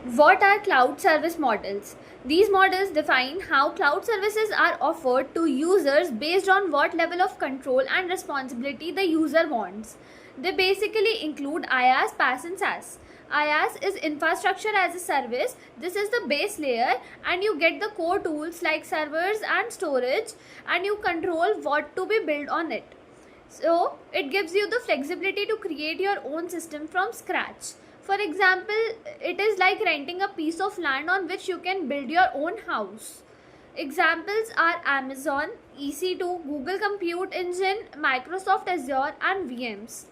What are cloud service models? These models define how cloud services are offered to users based on what level of control and responsibility the user wants. They basically include IaaS, PaaS, and SaaS. IaaS is infrastructure as a service. This is the base layer, and you get the core tools like servers and storage, and you control what to be built on it. So, it gives you the flexibility to create your own system from scratch. For example, it is like renting a piece of land on which you can build your own house. Examples are Amazon, EC2, Google Compute Engine, Microsoft Azure, and VMs.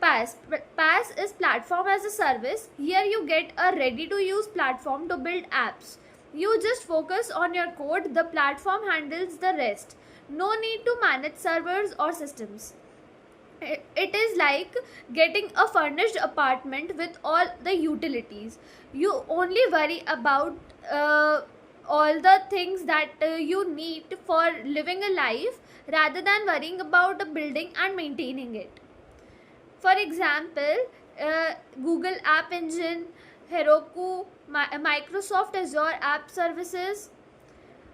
PaaS. PaaS is platform as a service. Here you get a ready to use platform to build apps. You just focus on your code, the platform handles the rest. No need to manage servers or systems. It is like getting a furnished apartment with all the utilities. You only worry about all the things that you need for living a life rather than worrying about the building and maintaining it. For example, Google App Engine, Heroku, Microsoft Azure App Services.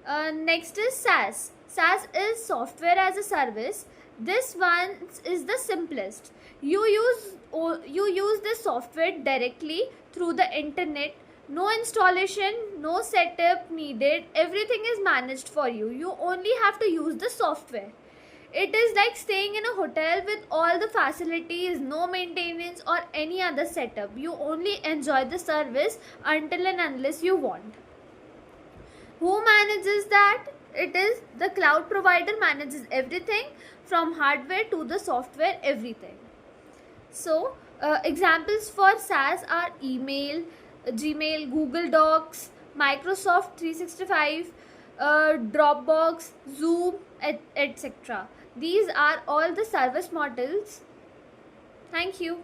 Next is SaaS. SaaS is software as a service. This one is the simplest. You use the software directly through the internet. No installation, no setup needed. Everything is managed for you. You only have to use the software. It is like staying in a hotel with all the facilities, no maintenance or any other setup. You only enjoy the service until and unless you want. Who manages that? It is the cloud provider manages everything from hardware to the software, everything. So, examples for SaaS are email, Gmail, Google Docs, Microsoft 365, Dropbox, Zoom, etc. These are all the service models. Thank you.